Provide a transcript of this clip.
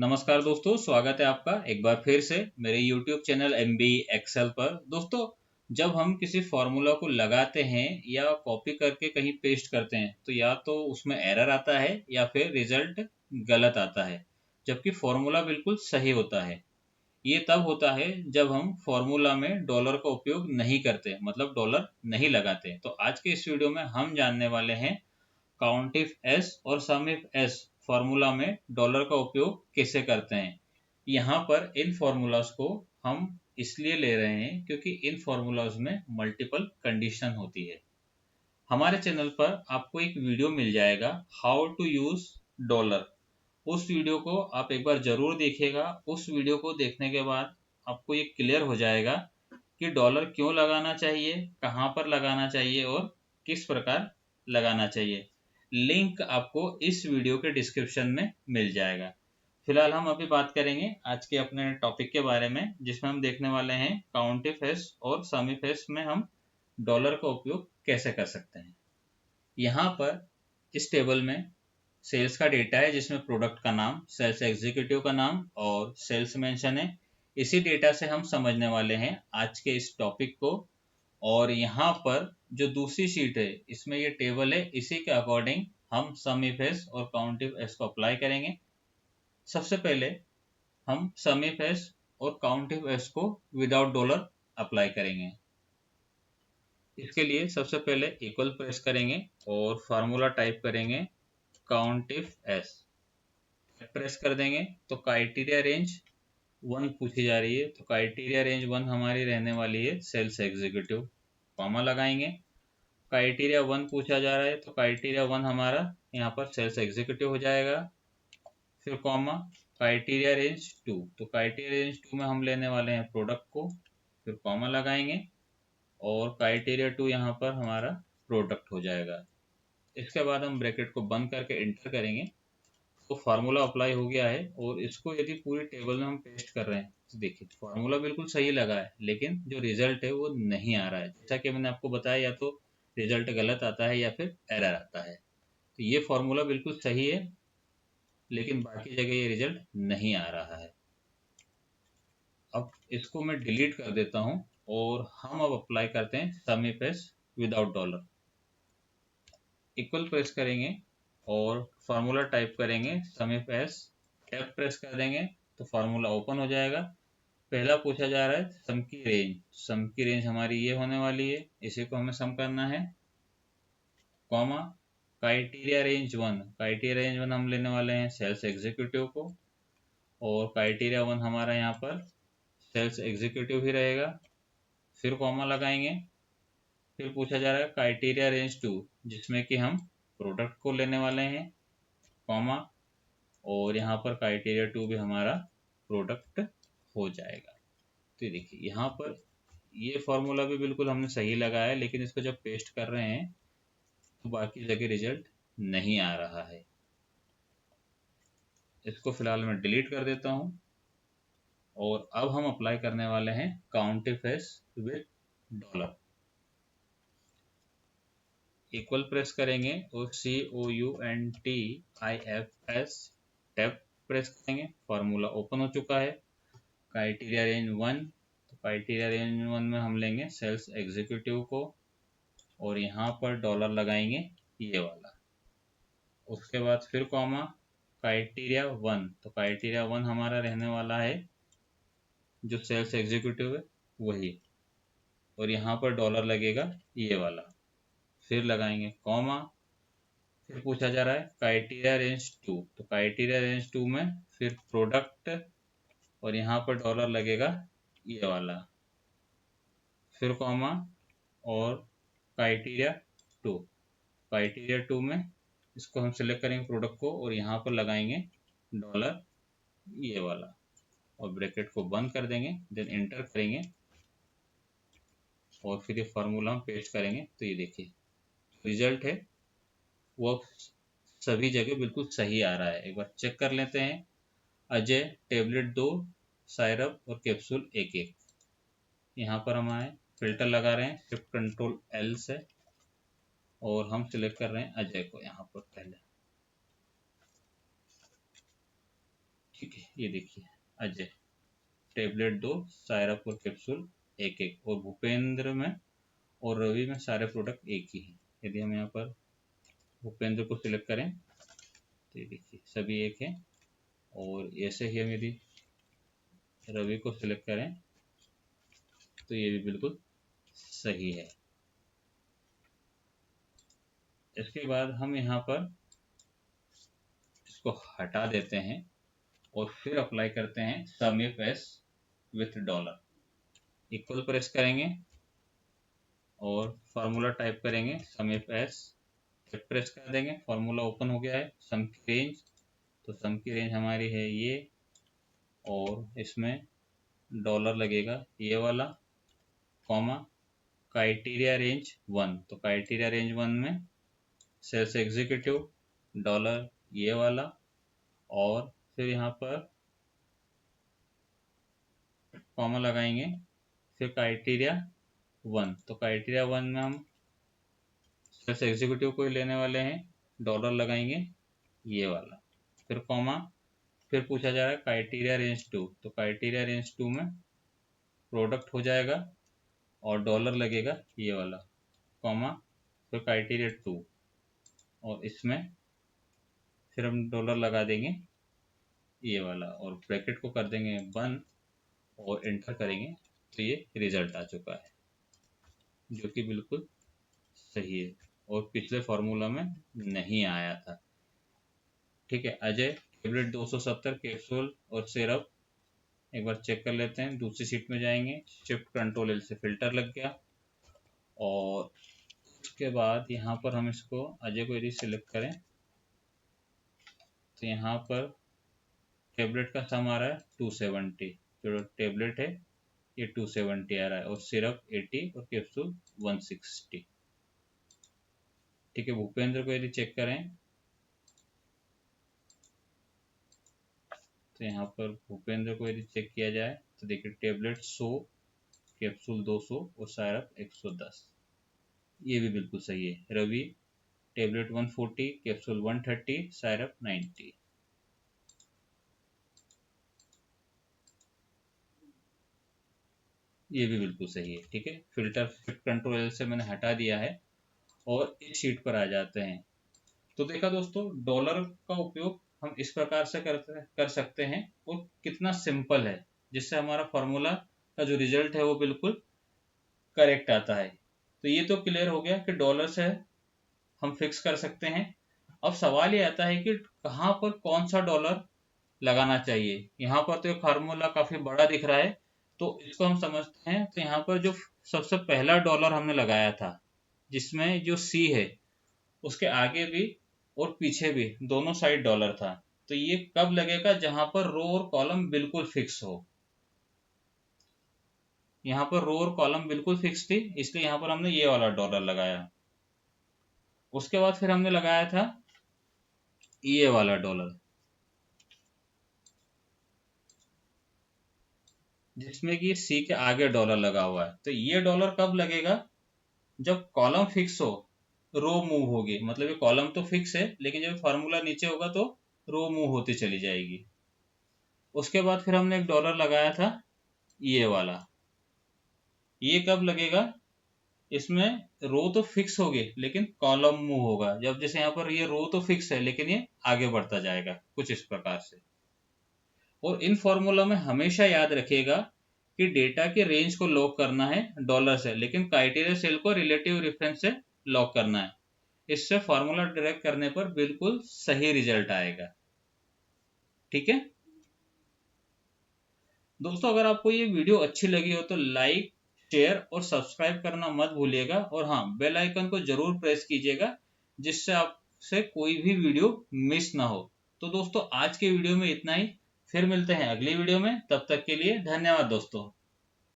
नमस्कार दोस्तों, स्वागत है आपका एक बार फिर से मेरे YouTube चैनल MB एक्सेल पर। दोस्तों, जब हम किसी फॉर्मूला को लगाते हैं या कॉपी करके कहीं पेस्ट करते हैं तो या तो उसमें एरर आता है या फिर रिजल्ट गलत आता है, जबकि फॉर्मूला बिल्कुल सही होता है। ये तब होता है जब हम फॉर्मूला में डॉलर का उपयोग नहीं करते, मतलब डॉलर नहीं लगाते। तो आज के इस वीडियो में हम जानने वाले हैं काउंटिफ एस और समिफ एस फॉर्मूला में डॉलर का उपयोग कैसे करते हैं। यहाँ पर इन फॉर्मूलाज को हम इसलिए ले रहे हैं क्योंकि इन फॉर्मूलाज में मल्टीपल कंडीशन होती है। हमारे चैनल पर आपको एक वीडियो मिल जाएगा, हाउ टू यूज डॉलर। उस वीडियो को आप एक बार जरूर देखिएगा। उस वीडियो को देखने के बाद आपको ये क्लियर हो जाएगा कि डॉलर क्यों लगाना चाहिए, कहाँ पर लगाना चाहिए और किस प्रकार लगाना चाहिए। लिंक आपको इस वीडियो के डिस्क्रिप्शन में मिल जाएगा। फिलहाल हम अभी बात करेंगे आज के अपने टॉपिक के बारे में, जिसमें हम देखने वाले हैं काउंटिफ एस और समिफ एस में हम डॉलर का उपयोग कैसे कर सकते हैं। यहाँ पर इस टेबल में सेल्स का डेटा है, जिसमें प्रोडक्ट का नाम, सेल्स एग्जीक्यूटिव का नाम और सेल्स मेंशन है। इसी डेटा से हम समझने वाले हैं आज के इस टॉपिक को। और यहाँ पर जो दूसरी शीट है, इसमें ये टेबल है, इसी के अकॉर्डिंग हम समिफ एस और काउंटिफ एस को अप्लाई करेंगे। सबसे पहले हम समिफ एस और काउंटिफ एस को विदाउट डॉलर अप्लाई करेंगे। इसके लिए सबसे पहले इक्वल प्रेस करेंगे और फार्मूला टाइप करेंगे काउंटिफ एस। प्रेस कर देंगे तो क्राइटेरिया रेंज 1 पूछी जा रही है, तो क्राइटेरिया रेंज 1 हमारी रहने वाली है सेल्स एग्जीक्यूटिव। कॉमा लगाएंगे। क्राइटेरिया 1 पूछा जा रहा है तो क्राइटेरिया 1 हमारा यहाँ पर सेल्स एग्जीक्यूटिव हो जाएगा। फिर कॉमा क्राइटेरिया रेंज 2, तो क्राइटेरिया रेंज 2 में हम लेने वाले हैं प्रोडक्ट को। फिर कॉमा लगाएंगे और क्राइटेरिया 2 यहाँ पर हमारा प्रोडक्ट हो जाएगा। इसके बाद हम ब्रैकेट को बंद करके एंटर करेंगे तो फार्मूला अप्लाई हो गया है। और इसको यदि पूरी टेबल में हम पेस्ट कर रहे हैं तो देखिए फार्मूला बिल्कुल सही लगा है, लेकिन जो रिजल्ट है वो नहीं आ रहा है। जैसा कि मैंने आपको बताया, या तो रिजल्ट गलत आता है या फिर एरर आता है। तो ये फार्मूला बिल्कुल सही है, लेकिन बाकी जगह ये रिजल्ट नहीं आ रहा है। अब इसको मैं डिलीट कर देता हूँ और हम अब अप्लाई करते हैं SUMIF S without dollar. Equal press करेंगे और फार्मूला टाइप करेंगे समिफ एस। टैब प्रेस कर देंगे तो फार्मूला ओपन हो जाएगा। पहला पूछा जा रहा है सम की रेंज। सम की रेंज हमारी ये होने वाली है, इसी को हमें सम करना है। Comma criteria range 1, criteria range 1 हम लेने वाले हैं सेल्स एग्जीक्यूटिव को, और क्राइटेरिया 1 हमारा यहाँ पर सेल्स एग्जीक्यूटिव ही रहेगा। फिर कॉमा लगाएंगे। फिर पूछा जा रहा है क्राइटेरिया रेंज 2, जिसमें कि हम प्रोडक्ट को लेने वाले हैं। कॉमा, और यहाँ पर क्राइटेरिया 2 भी हमारा प्रोडक्ट हो जाएगा। तो देखिए यहाँ पर ये फॉर्मूला भी बिल्कुल हमने सही लगाया है, लेकिन इसको जब पेस्ट कर रहे हैं तो बाकी जगह रिजल्ट नहीं आ रहा है। इसको फिलहाल मैं डिलीट कर देता हूँ और अब हम अप्लाई करने वाले हैं COUNTIF S with dollar. Equal press करेंगे और COUNTIFS टैब प्रेस करेंगे। फार्मूला ओपन हो चुका है। क्राइटेरिया रेंज 1, तो क्राइटेरिया रेंज 1 में हम लेंगे सेल्स एग्जीक्यूटिव को और यहाँ पर डॉलर लगाएंगे ये वाला। उसके बाद फिर कॉमा क्राइटेरिया 1, तो क्राइटेरिया 1 हमारा रहने वाला है जो सेल्स एग्जीक्यूटिव है वही, और यहाँ पर डॉलर लगेगा ये वाला। फिर लगाएंगे कॉमा। फिर पूछा जा रहा है क्राइटेरिया रेंज 2, तो क्राइटेरिया रेंज 2 में फिर प्रोडक्ट और यहाँ पर डॉलर लगेगा ये वाला। फिर कॉमा और क्राइटेरिया 2, क्राइटेरिया 2 में इसको हम सिलेक्ट करेंगे प्रोडक्ट को और यहाँ पर लगाएंगे डॉलर ये वाला, और ब्रैकेट को बंद कर देंगे। देन एंटर करेंगे और फिर ये फार्मूला हम पेस्ट करेंगे। तो ये देखिए रिजल्ट है वो सभी जगह बिल्कुल सही आ रहा है। एक बार चेक कर लेते हैं। अजय टेबलेट 2, सायरप और कैप्सूल 1-1। यहाँ पर हम आए, फिल्टर लगा रहे हैं शिफ्ट कंट्रोल L से, और हम सिलेक्ट कर रहे हैं अजय को यहाँ पर पहले। ठीक है, ये देखिए अजय टेबलेट 2, सायरप और कैप्सूल एक एक, और भूपेंद्र में और रवि में सारे प्रोडक्ट एक ही हैं। यदि हम यहाँ पर भूपेंद्र को सिलेक्ट करें तो ये देखिए सभी एक हैं, और ऐसे ही हम यदि रवि को सिलेक्ट करें तो ये भी बिल्कुल सही है। इसके बाद हम यहाँ पर इसको हटा देते हैं और फिर अप्लाई करते हैं SUM IF S with dollar. Equal press करेंगे और फार्मूला टाइप करेंगे सम इफ एस, प्रेस कर देंगे, फार्मूला ओपन हो गया है। सम की रेंज, तो सम की रेंज हमारी है ये, और इसमें डॉलर लगेगा ये वाला, कॉमा क्राइटेरिया रेंज 1, तो क्राइटेरिया रेंज 1 में सेल्स एग्जीक्यूटिव डॉलर ये वाला, और फिर यहाँ पर कॉमा लगाएंगे, फिर क्राइटेरिया 1, तो क्राइटेरिया 1 में हम सेल्स एग्जीक्यूटिव को ही लेने वाले हैं, डॉलर लगाएंगे ये वाला, फिर कॉमा, फिर पूछा जा रहा है क्राइटेरिया रेंज 2, तो क्राइटेरिया रेंज 2 में प्रोडक्ट हो जाएगा और डॉलर लगेगा ये वाला, कॉमा, फिर क्राइटेरिया 2, और इसमें फिर हम डॉलर लगा देंगे ये वाला, और ब्रैकेट को कर देंगे बंद और एंटर करेंगे, तो ये रिजल्ट आ चुका है जो कि बिल्कुल सही है और पिछले फॉर्मूला में नहीं आया था। ठीक है, अजय टेबलेट 270 कैप्सूल और सिरप एक बार चेक कर लेते हैं। दूसरी सीट में जाएंगे, शिफ्ट कंट्रोल एल से फिल्टर लग गया, और उसके बाद यहाँ पर हम इसको अजय को यदि सिलेक्ट करें तो यहाँ पर टेबलेट का सम आ रहा है 270, जो टेबलेट है ये 270 आ रहा है, और सिरप 80 और कैप्सूल 160। ठीक है, भूपेंद्र को यदि चेक करें तो यहाँ पर भूपेंद्र को यदि चेक किया जाए तो देखिए टेबलेट 100, कैप्सूल 200 और सिरप 110, ये भी बिल्कुल सही है। Ravi tablet 140, capsule 130, syrup 90। ये भी बिल्कुल सही है। ठीक है, फिल्टर शिफ्ट कंट्रोल से मैंने हटा दिया है और इस शीट पर आ जाते हैं। तो देखा दोस्तों, डॉलर का उपयोग हम इस प्रकार से कर सकते हैं और कितना सिंपल है, जिससे हमारा फॉर्मूला का जो रिजल्ट है वो बिल्कुल करेक्ट आता है। तो ये तो क्लियर हो गया कि डॉलर से हम फिक्स कर सकते हैं। अब सवाल ये आता है कि कहाँ पर कौन सा डॉलर लगाना चाहिए। यहाँ पर तो एक फार्मूला काफी बड़ा दिख रहा है, तो इसको हम समझते हैं। तो यहाँ पर जो सबसे पहला डॉलर हमने लगाया था, जिसमें जो सी है उसके आगे भी और पीछे भी दोनों साइड डॉलर था, तो ये कब लगेगा, जहां पर रो और कॉलम बिल्कुल फिक्स हो। यहाँ पर रो और कॉलम बिल्कुल फिक्स थी, इसलिए यहाँ पर हमने ये वाला डॉलर लगाया। उसके बाद फिर हमने लगाया था ये वाला डॉलर, जिसमें कि सी के आगे डॉलर लगा हुआ है। तो ये डॉलर कब लगेगा, जब कॉलम फिक्स हो, रो मूव होगी। मतलब ये कॉलम तो फिक्स है, लेकिन जब फार्मूला नीचे होगा तो रो मूव होती चली जाएगी। उसके बाद फिर हमने एक डॉलर लगाया था ये वाला, ये कब लगेगा, इसमें रो तो फिक्स होगी लेकिन कॉलम मूव होगा। जब जैसे यहाँ पर ये रो तो फिक्स है लेकिन ये आगे बढ़ता जाएगा, कुछ इस प्रकार से। और इन फॉर्मूला में हमेशा याद रखिएगा कि डेटा के रेंज को लॉक करना है डॉलर से, लेकिन क्राइटेरिया सेल को रिलेटिव रेफरेंस से लॉक करना है। इससे फॉर्मूला डायरेक्ट करने पर बिल्कुल सही रिजल्ट आएगा। ठीक है दोस्तों, अगर आपको ये वीडियो अच्छी लगी हो तो लाइक, शेयर और सब्सक्राइब करना मत भूलिएगा, और हाँ, बेल आइकन को जरूर प्रेस कीजिएगा, जिससे आपसे कोई भी वीडियो मिस ना हो। तो दोस्तों, आज के वीडियो में इतना ही, फिर मिलते हैं अगली वीडियो में। तब तक के लिए धन्यवाद दोस्तों।